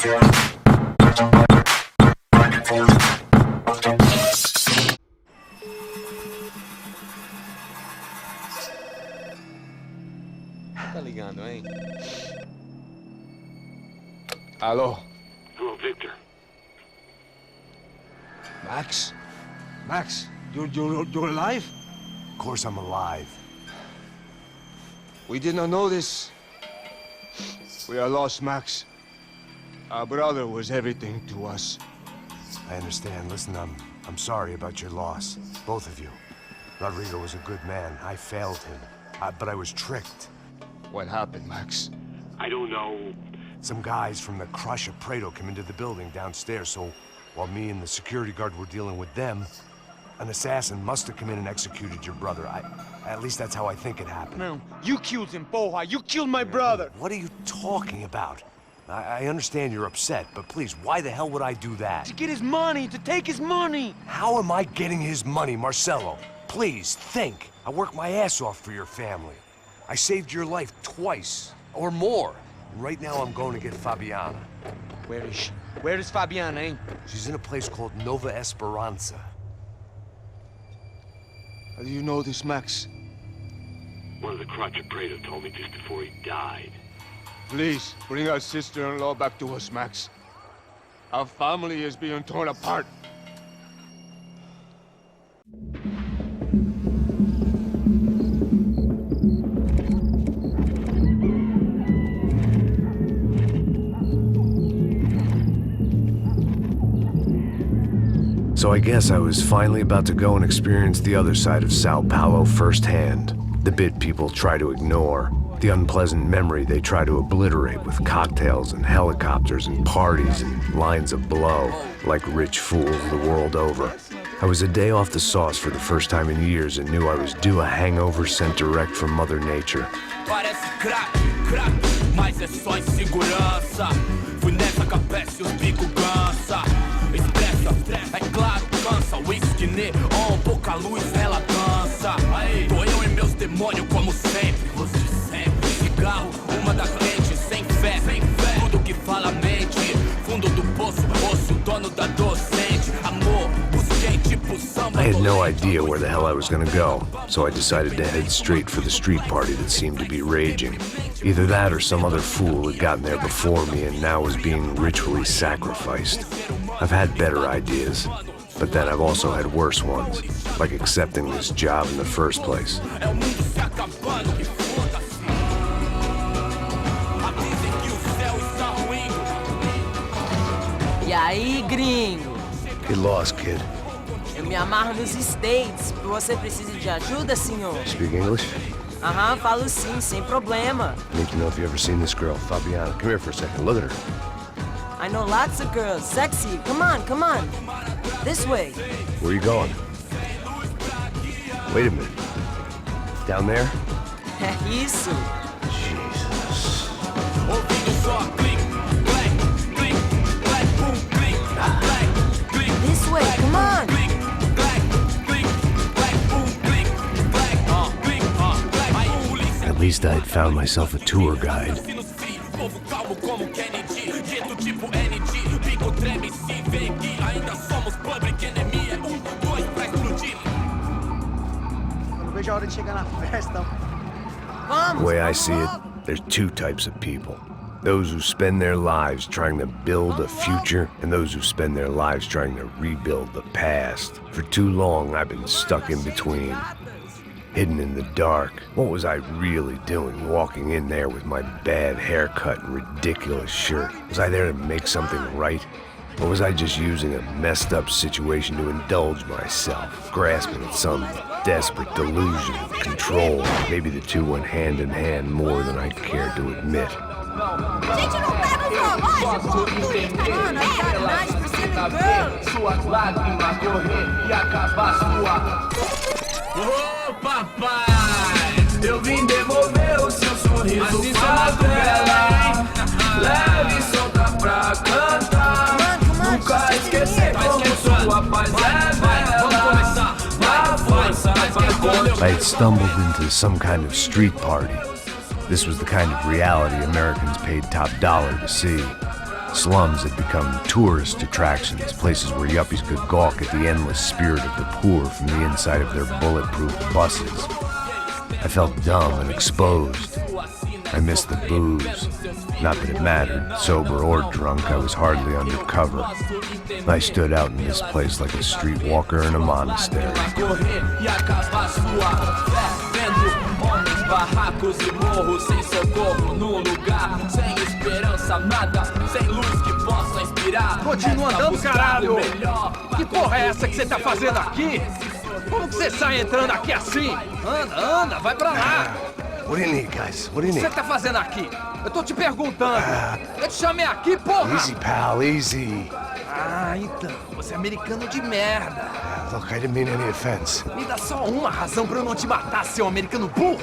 Tá ligando, hein? Alô? Hello, Victor. Max? Max, you're alive? Of course I'm alive. We did not know this. We are lost, Max. Our brother was everything to us. I understand. Listen, I'm sorry about your loss. Both of you. Rodrigo was a good man. I failed him. But I was tricked. What happened, Max? I don't know. Some guys from the Crush of Prado came into the building downstairs, so while me and the security guard were dealing with them, an assassin must have come in and executed your brother. At least that's how I think it happened. No, you killed him, Porra. You killed my brother. What are you talking about? I understand you're upset, but please, why the hell would I do that? To get his money, to take his money. How am I getting his money, Marcelo? Please, think. I worked my ass off for your family. I saved your life twice, or more. And right now I'm going to get Fabiana. Where is she? Where is Fabiana, eh? She's in a place called Nova Esperanza. How do you know this, Max? One of the Crotch of Prado told me just before he died. Please, bring our sister-in-law back to us, Max. Our family is being torn apart. So I guess I was finally about to go and experience the other side of Sao Paulo firsthand. The bit people try to ignore. The unpleasant memory they try to obliterate with cocktails and helicopters and parties and lines of blow, like rich fools the world over. I was a day off the sauce for the first time in years and knew I was due a hangover sent direct from Mother Nature. Parece crack, crack, mas é só insegurança. Fui nessa capeste, os bico cansa. Expresso, é claro, cansa. Whisky, neon, pouca luz, ela dança. Tô eu e meus demônios como sempre. Você sempre. Cigarro, uma da frente, sem fé. Tudo que fala mente. Fundo do poço, osso, dono da docente. Amor, busquei tipo samba. I had no idea where the hell I was gonna go, so I decided to head straight for the street party that seemed to be raging. Either that or some other fool had gotten there before me and now was being ritually sacrificed. I've had better ideas, but then I've also had worse ones, like accepting this job in the first place. E aí, gringo? Get lost, kid. Eu me amarro nos States. Você precisa de ajuda, senhor? Speak English? Aham, falo sim, sem problema. I need to know if you've ever seen this girl, Fabiana. Come here for a second. Look at her. I know lots of girls. Sexy. Come on, come on. This way. Where are you going? Wait a minute. Down there? É isso. Jesus. This way, come on. At least I'd found myself a tour guide. The way I see it, there's two types of people. Those who spend their lives trying to build a future, and those who spend their lives trying to rebuild the past. For too long, I've been stuck in between. Hidden in the dark. What was I really doing walking in there with my bad haircut and ridiculous shirt? Was I there to make something right? Or was I just using a messed up situation to indulge myself, grasping at some desperate delusion of control? Maybe the two went hand in hand more than I cared to admit. Gente, não pega o Mano, I got 90% girls. Suas lágrimas correr e acabar sua. Ô papai, eu vim devolver o seu sorriso favela. Leve e solta pra cantar. Nunca esquecer como sua paz é bela. Na força, I had stumbled into some kind of street party. This was the kind of reality Americans paid top dollar to see. Slums had become tourist attractions, places where yuppies could gawk at the endless spirit of the poor from the inside of their bulletproof buses. I felt dumb and exposed. I missed the booze. Not that it mattered. Sober or drunk, I was hardly undercover. I stood out in this place like a streetwalker in a monastery. Barracos e morros sem socorro num lugar sem esperança, nada, sem luz que possa inspirar. Continua andando, caralho! Que porra é essa que você tá fazendo aqui? Como que você sai entrando aqui assim? Anda, vai pra lá! What do you need, guys? What do you O que need? você tá fazendo aqui? Eu tô te perguntando. Eu te chamei aqui, porra! Easy, pal, easy. Ah, então, você é americano de merda. Look, I didn't mean any offense. Me dá só uma razão pra eu não te matar, seu americano burro.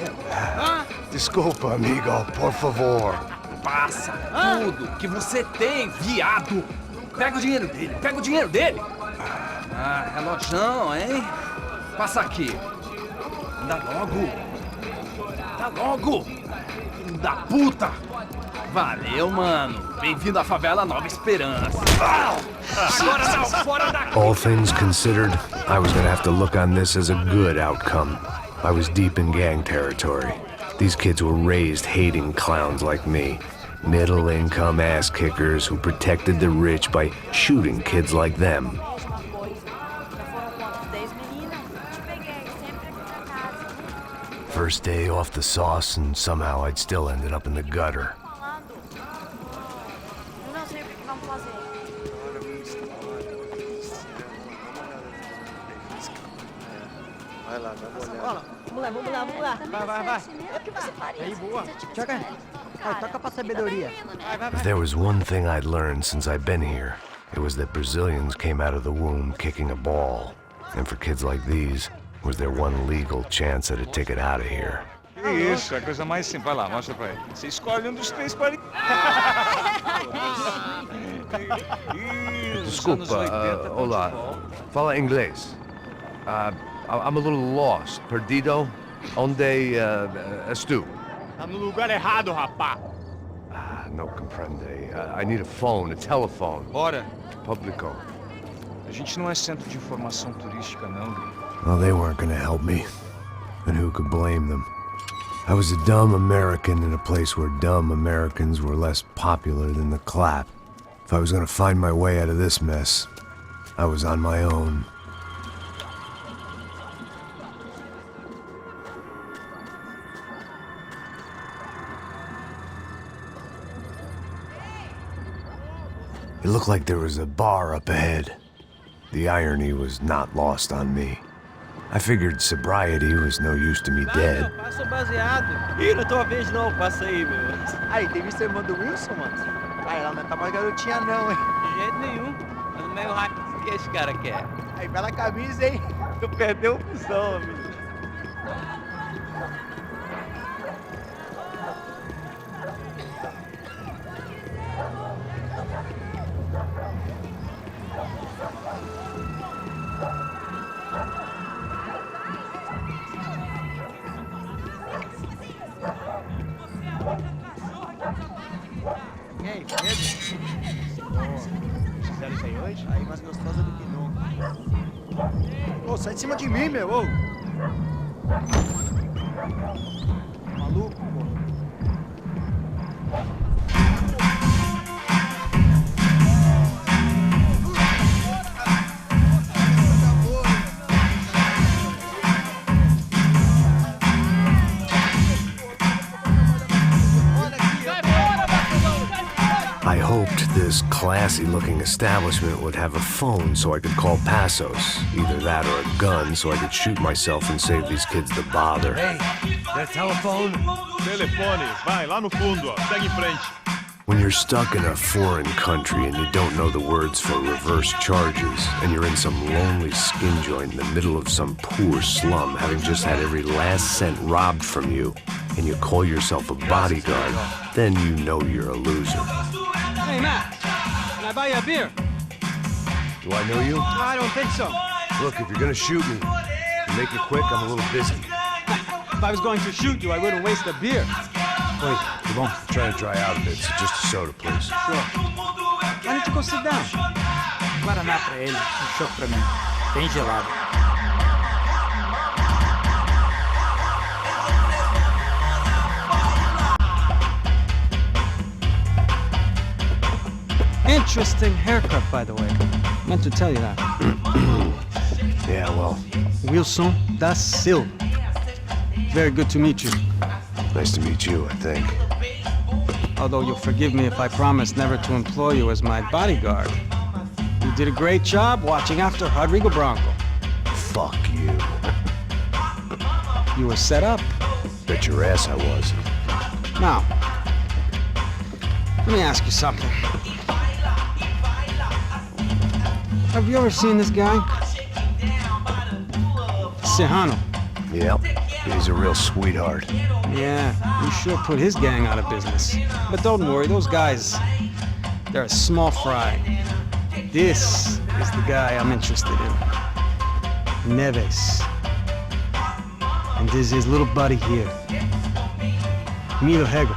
Desculpa, amigo, por favor. Passa tudo que você tem, viado. Pega o dinheiro dele, Ah, relojão, hein? Passa aqui. Anda logo. Filho da puta. Valeu, mano. Bem-vindo à favela Nova Esperança. Agora não, fora daqui. All things considered, I was gonna have to look on this as a good outcome. I was deep in gang territory. These kids were raised hating clowns like me. Middle-income ass-kickers who protected the rich by shooting kids like them. First day off the sauce, and somehow I'd still ended up in the gutter. Vamos lá. Vai. O que você faria? Aí, boa. Joga. Toca pra sabedoria. If there was one thing I'd learned since I'd been here, it was that Brazilians came out of the womb kicking a ball. And for kids like these, was their one legal chance at a ticket out of here. Que isso, é a coisa mais simples. Vai lá, mostra pra ele. Você escolhe um dos três para... Desculpa, olá. Fala inglês. I'm a little lost. Perdido? Onde estou? Tá no lugar errado, rapá. No comprende. I need a phone, a telephone. Bora. Publico. A gente não é centro de informação turística, não, Gui. Well, they weren't gonna help me. And who could blame them? I was a dumb American in a place where dumb Americans were less popular than the clap. If I was gonna find my way out of this mess, I was on my own. It looked like there was a bar up ahead. The irony was not lost on me. I figured sobriety was no use to me dead. Passa o baseado. Ih, não é tua vez não, passa aí, meu. Aí, tem visto a irmã do Wilson, mano? Aí, ela não tá mais garotinha não, hein? De jeito nenhum. Tá no meio rápido. O que esse cara quer? Aí, bela camisa, hein? Tu perdeu o fusão, amigo. E aí, beleza? Fizeram isso aí hoje? Aí, mais gostosa do que nunca. Ô, sai de cima de mim, meu! Ô. Maluco, pô. I hoped this classy-looking establishment would have a phone so I could call Passos. Either that or a gun so I could shoot myself and save these kids the bother. Hey, that telephone? Telefone, vai, lá no fundo, ó. Segue em frente. When you're stuck in a foreign country and you don't know the words for reverse charges, and you're in some lonely skin joint in the middle of some poor slum, having just had every last cent robbed from you, and you call yourself a bodyguard, then you know you're a loser. Hey, Matt. Can I buy you a beer? Do I know you? I don't think so. Look, if you're gonna shoot me, make it quick, I'm a little busy. If I was going to shoot you, I wouldn't waste a beer. Wait, come on. I'm trying to dry out a bit, so just a soda, please. Sure. Go sit down. Guaraná pra ele, chopp pra mim. Bem gelado. Interesting haircut, by the way. Meant to tell you that. Yeah, well, Wilson da Silva. Very good to meet you. nice to meet you, I think. Although you'll forgive me if I promise never to employ you as my bodyguard. You did a great job watching after Rodrigo Bronco. Fuck you. You were set up. Bet your ass I was. Now, let me ask you something. Have you ever seen this guy? Serrano. Yep, he's a real sweetheart. Yeah, he sure put his gang out of business. But don't worry, those guys, they're a small fry. This is the guy I'm interested in. Neves. And this is his little buddy here. Milo Hegel.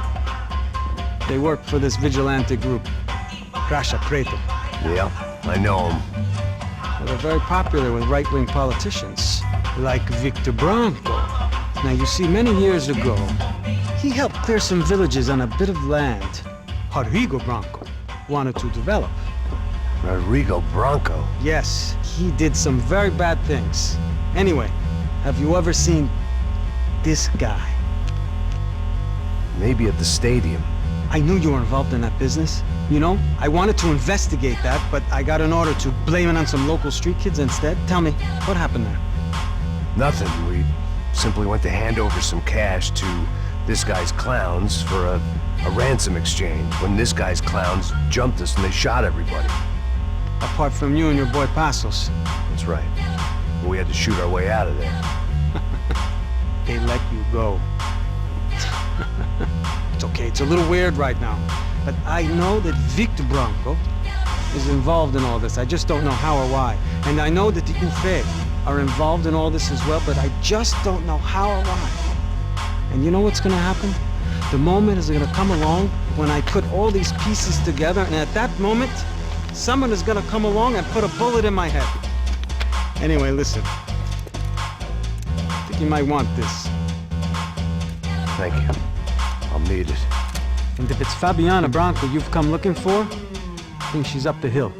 They work for this vigilante group, Crasha Preto. Yeah, I know him. Well, they're very popular with right-wing politicians, like Victor Bronco. Now, you see, many years ago, he helped clear some villages on a bit of land Rodrigo Bronco wanted to develop. Rodrigo Bronco? Yes, he did some very bad things. Anyway, have you ever seen this guy? Maybe at the stadium. I knew you were involved in that business. You know, I wanted to investigate that, but I got an order to blame it on some local street kids instead. Tell me, what happened there? Nothing. We simply went to hand over some cash to this guy's clowns for a ransom exchange when this guy's clowns jumped us and they shot everybody. Apart from you and your boy Passos. That's right. We had to shoot our way out of there. They let you go. It's okay, it's a little weird right now. But I know that Victor Bronco is involved in all this. I just don't know how or why. And I know that the UFE are involved in all this as well, but I just don't know how or why. And you know what's gonna happen? The moment is gonna come along when I put all these pieces together, and at that moment, someone is gonna come along and put a bullet in my head. Anyway, listen. I think you might want this. Thank you. I'll need it. And if it's Fabiana Bronco you've come looking for, I think she's up the hill.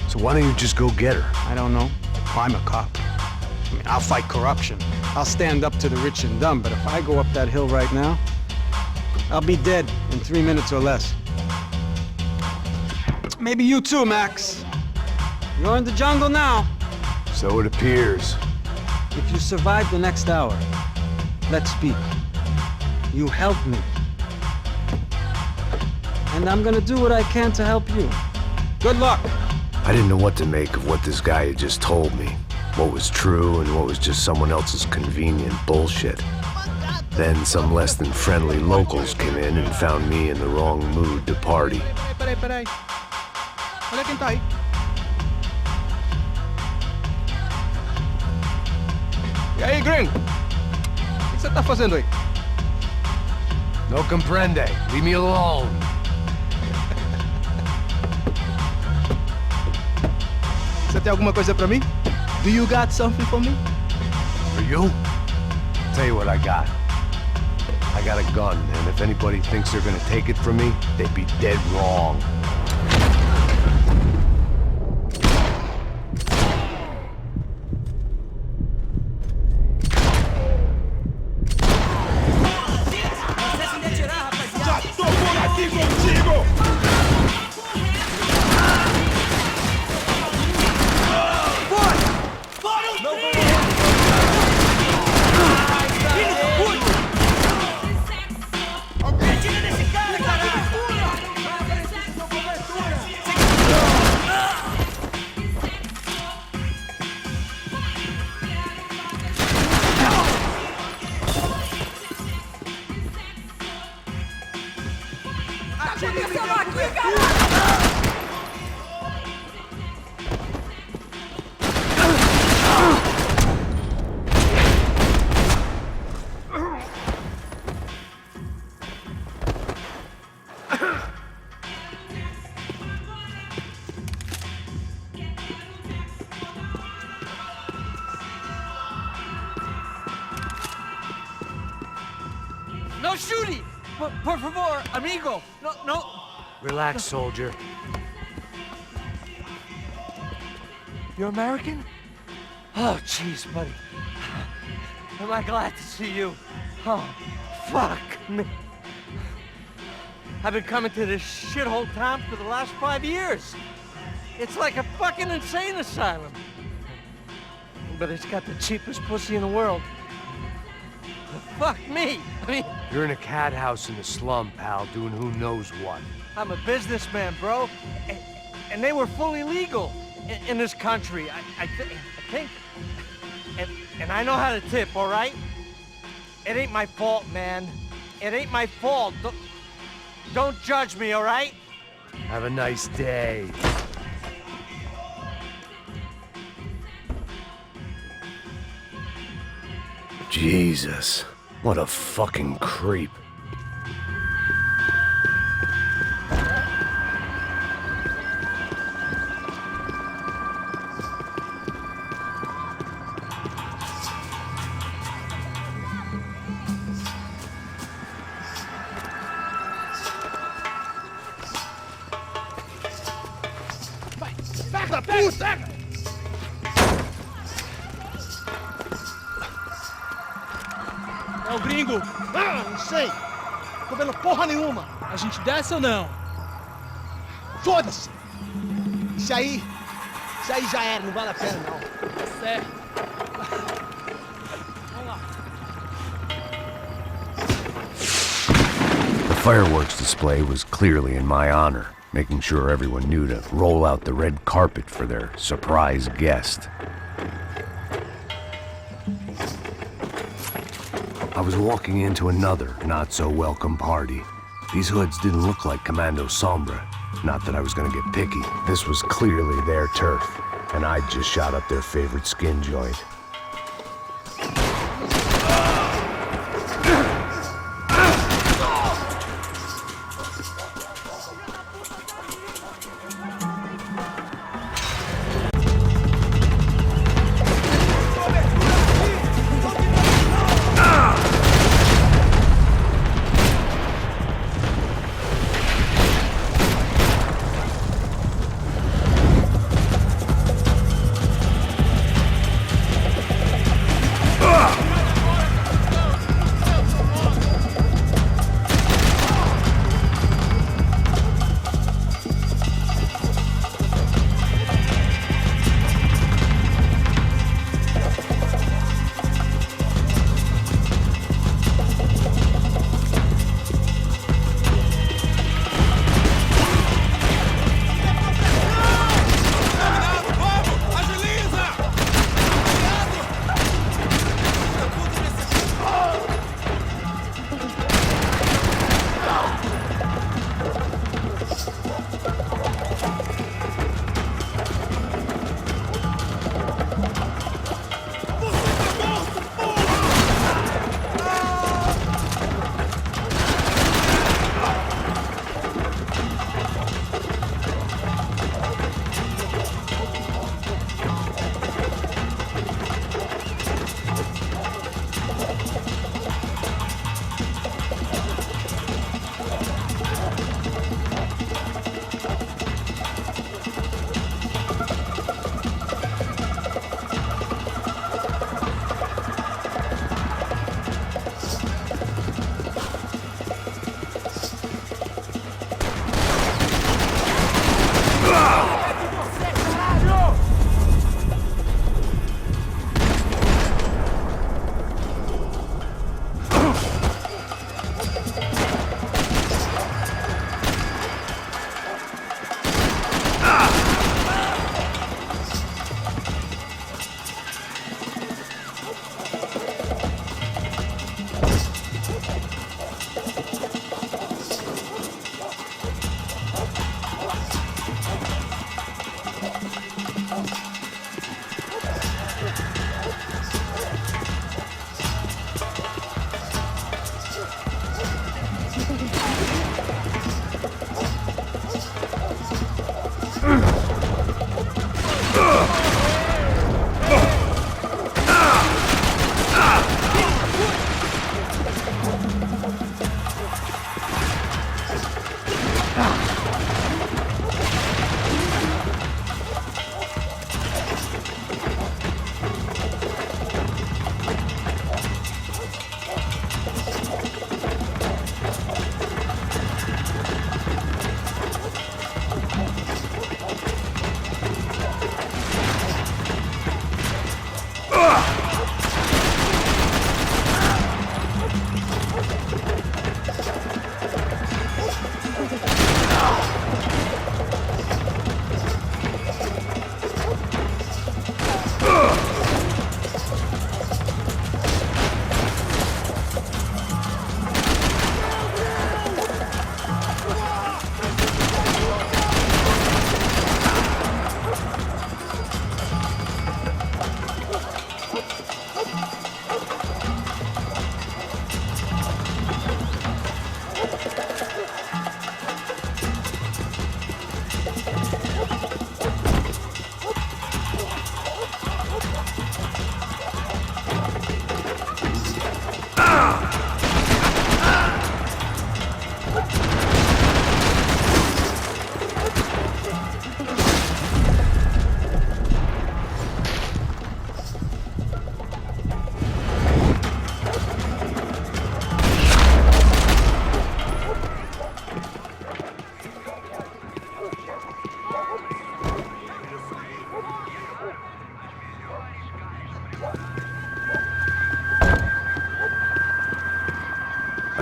So why don't you just go get her? I don't know. I'm a cop. I mean, I'll fight corruption. I'll stand up to the rich and dumb, but if I go up that hill right now, I'll be dead in 3 minutes or less. Maybe you too, Max. You're in the jungle now. So it appears. If you survive the next hour, let's speak. You help me. And I'm gonna do what I can to help you. Good luck! I didn't know what to make of what this guy had just told me. What was true and what was just someone else's convenient bullshit. Then some less than friendly locals came in and found me in the wrong mood to party. Peraí. Olha quem tá aí. E aí, gringo? O que você tá fazendo aí? No comprende. Leave me alone. Você tem alguma coisa pra mim? Do you got something for me? For you? Tell you what I got. I got a gun, and if anybody thinks they're gonna take it from me, they'd be dead wrong. shooting! Por favor, amigo! No. Relax, soldier. You're American? Oh, jeez, buddy. Am I glad to see you? Oh, fuck me. I've been coming to this shithole town for the last 5 years. It's like a fucking insane asylum. But it's got the cheapest pussy in the world. Fuck me. I mean, You're in a cat house in the slum, pal, doing who knows what. I'm a businessman, bro. And they were fully legal in this country, I think. And I know how to tip, all right? It ain't my fault, man. It ain't my fault. Don't judge me, all right? Have a nice day. Jesus, what a fucking creep. Pega, puta! É o gringo. Ah, não sei. Tô vendo porra nenhuma. A gente desce ou não? Foda-se. Isso aí já era, não vale a pena não. Certo. Vamos lá. The fireworks display was clearly in my honor, making sure everyone knew to roll out the red carpet for their surprise guest. I was walking into another not-so-welcome party. These hoods didn't look like Commando Sombra. Not that I was gonna get picky. This was clearly their turf, and I'd just shot up their favorite skin joint.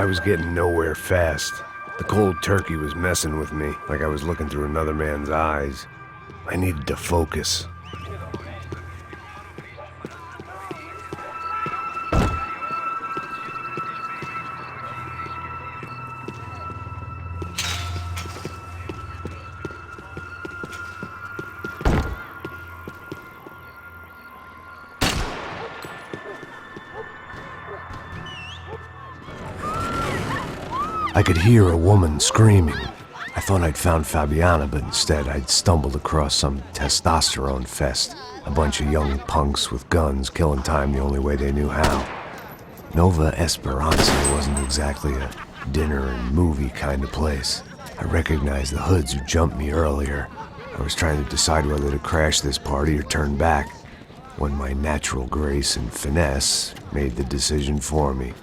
I was getting nowhere fast. The cold turkey was messing with me, like I was looking through another man's eyes. I needed to focus. I could hear a woman screaming. I thought I'd found Fabiana, but instead I'd stumbled across some testosterone fest. A bunch of young punks with guns killing time the only way they knew how. Nova Esperanza wasn't exactly a dinner and movie kind of place. I recognized the hoods who jumped me earlier. I was trying to decide whether to crash this party or turn back, when my natural grace and finesse made the decision for me.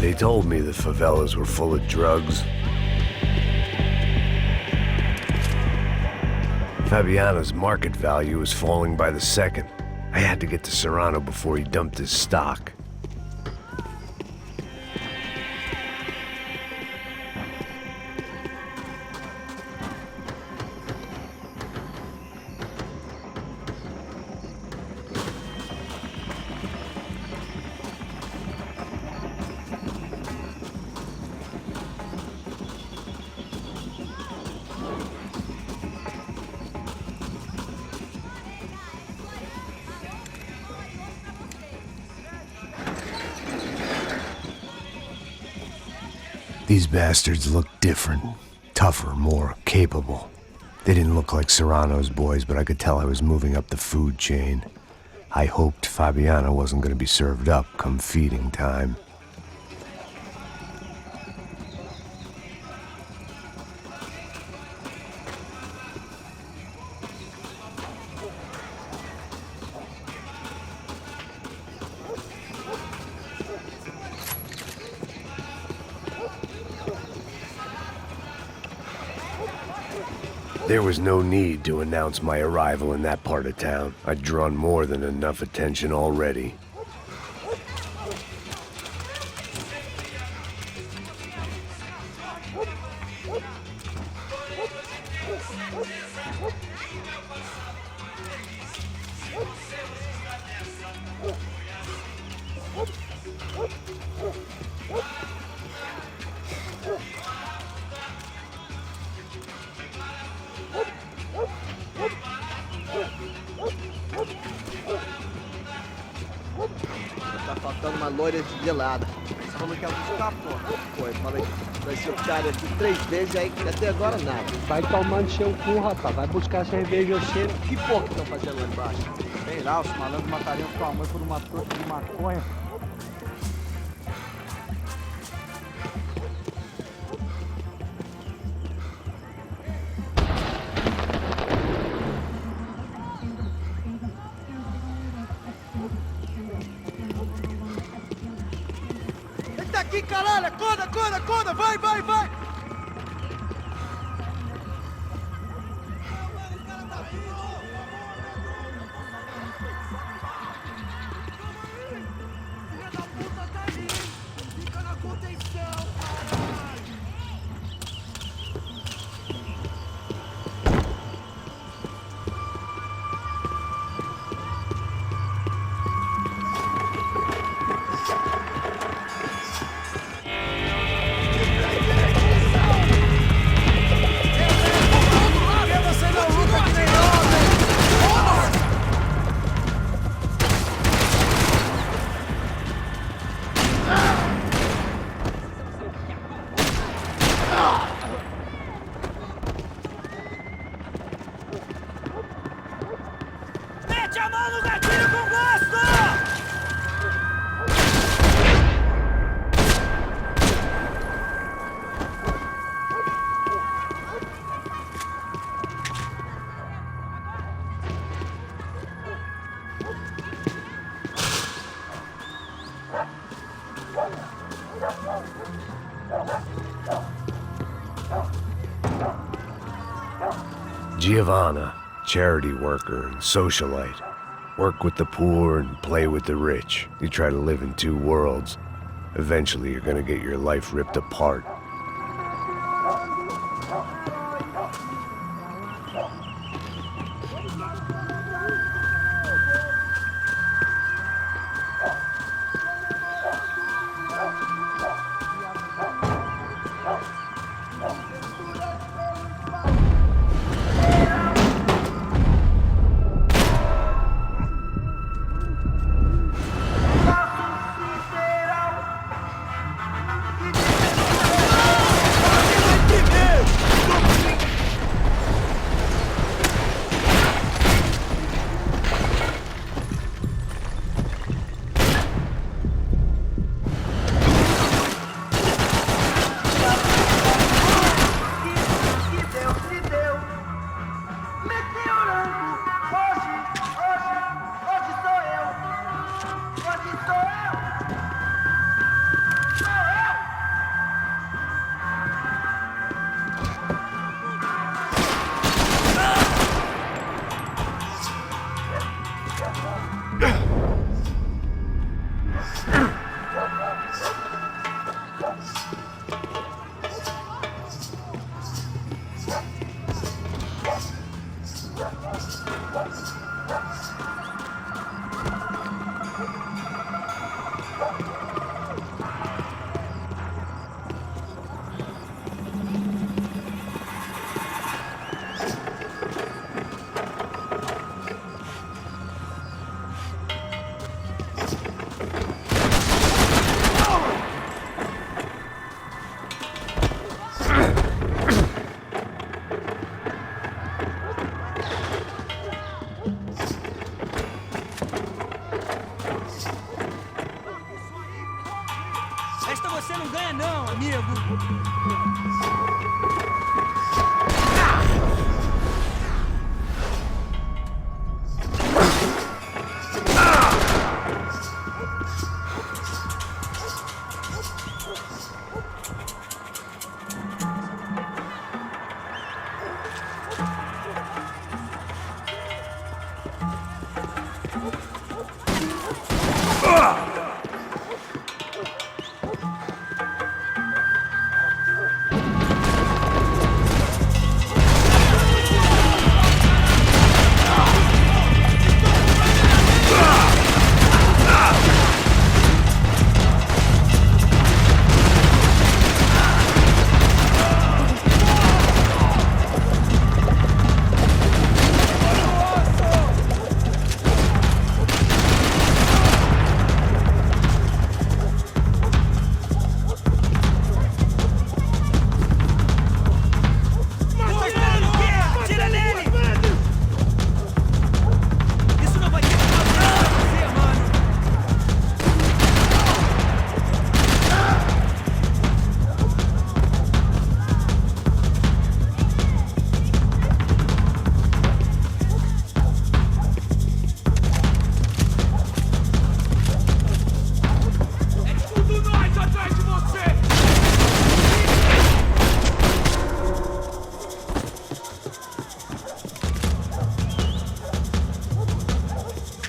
They told me the favelas were full of drugs. Fabiano's market value was falling by the second. I had to get to Serrano before he dumped his stock. These bastards looked different, tougher, more capable. They didn't look like Serrano's boys, but I could tell I was moving up the food chain. I hoped Fabiano wasn't going to be served up come feeding time. There was no need to announce my arrival in that part of town. I'd drawn more than enough attention already. Tá faltando uma loira gelada. Você falou que ela escapou. Foi, falei que vai ser o cara aqui 3 vezes aí, que até agora nada. Vai tomando seu cu, rapaz. Vai buscar cerveja você. Que porra que estão fazendo lá embaixo? Sei lá, os malandros matariam tua mãe por uma torta de maconha. Ele tá aqui, caralho! Acorda, acorda, acorda! Vai, vai, vai! Mete a mão no gatilho com gosto! Giovanna, charity worker and socialite. Work with the poor and play with the rich. You try to live in 2 worlds. Eventually, you're gonna get your life ripped apart. você não ganha não, amigo.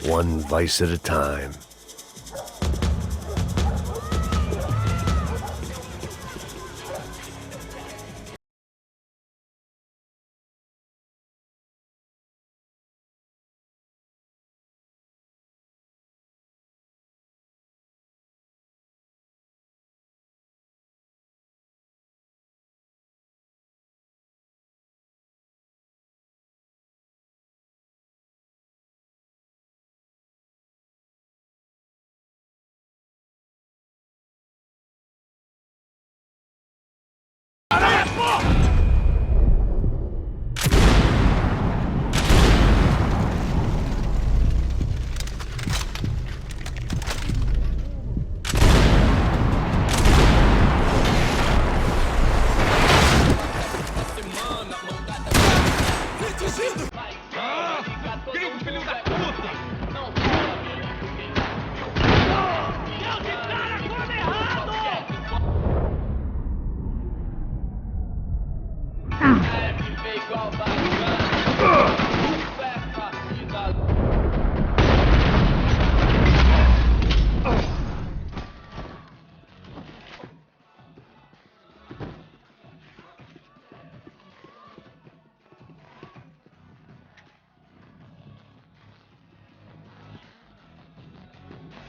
One vice at a time.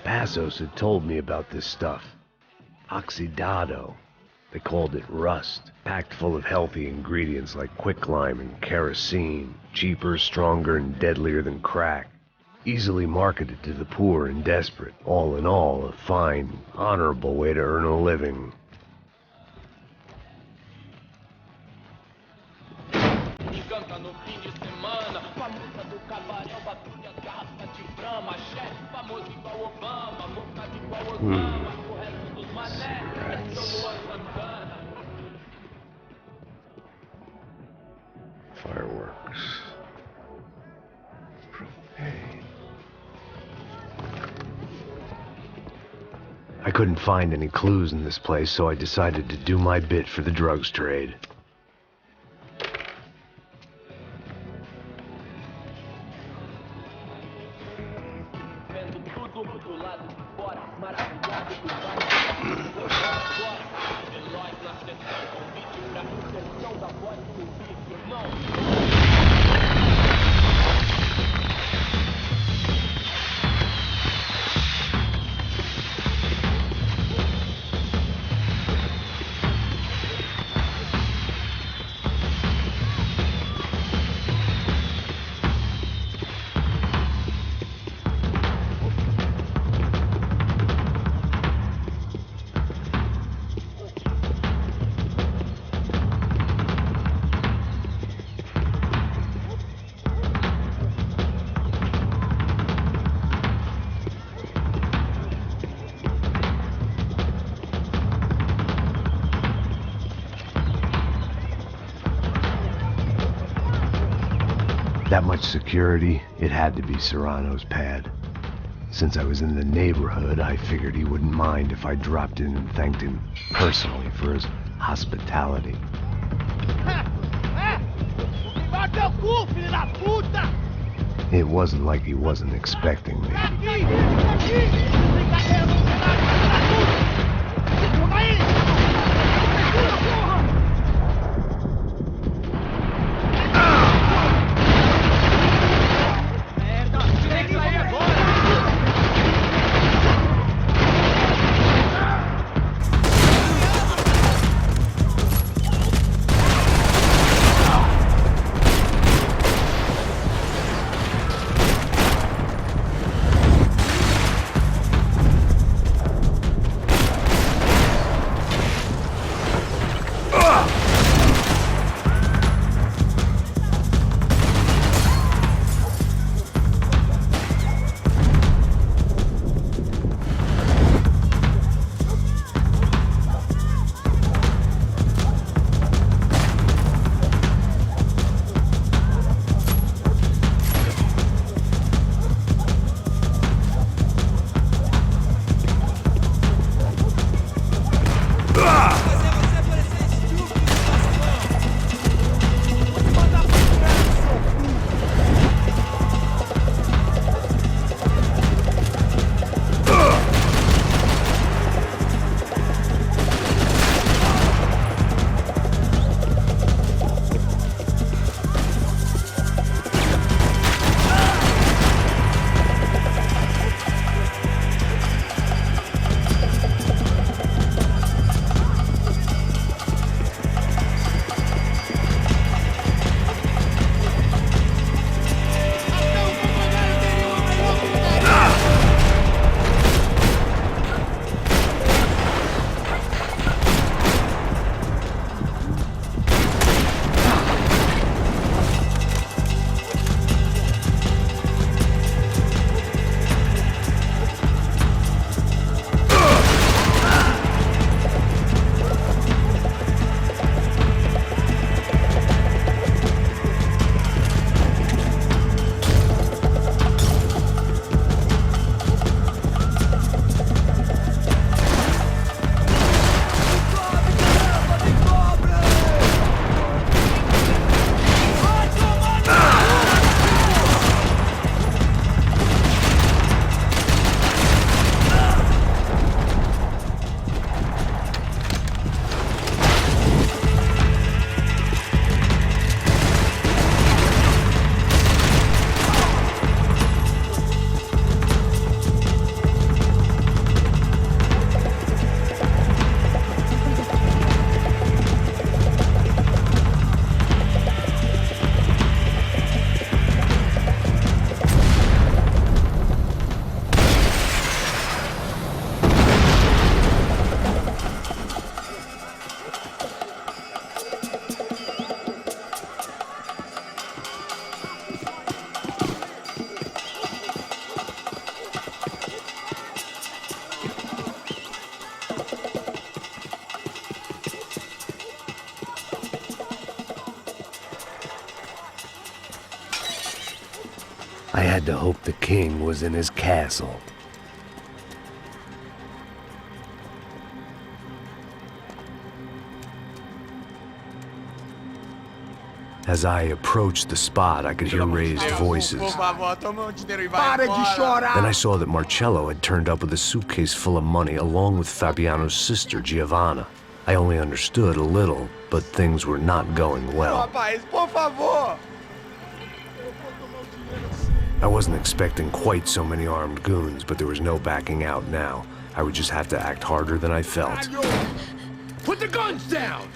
Passos had told me about this stuff. Oxidado. They called it rust, packed full of healthy ingredients like quicklime and kerosene, cheaper, stronger, and deadlier than crack. Easily marketed to the poor and desperate. All in all, a fine, honorable way to earn a living. Cigarettes. Fireworks. Propane. I couldn't find any clues in this place, so I decided to do my bit for the drugs trade. that much security, it had to be Serrano's pad. Since I was in the neighborhood, I figured he wouldn't mind if I dropped in and thanked him personally for his hospitality. It wasn't like he wasn't expecting me. I had to hope the king was in his castle. As I approached the spot, I could hear raised voices. Then I saw that Marcello had turned up with a suitcase full of money along with Fabiano's sister, Giovanna. I only understood a little, but things were not going well. I wasn't expecting quite so many armed goons, but there was no backing out now. I would just have to act harder than I felt. Put the guns down!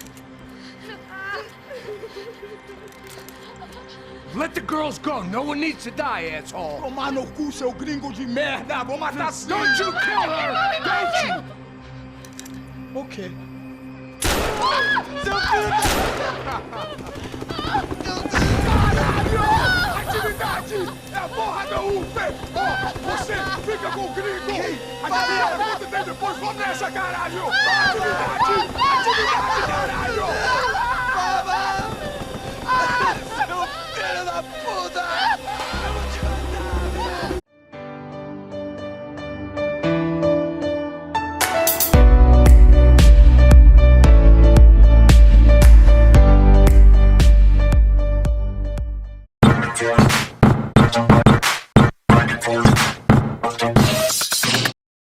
Let the girls go. No one needs to die, asshole. Tomar no cu, seu gringo de merda. Vou matar sim. Don't you kill her! Don't you? Okay. Seu filho Caralho! Atividade! É a porra da UP! Você fica com o gringo! A galera conta até depois. Vamos nessa, caralho! Atividade! Atividade, caralho!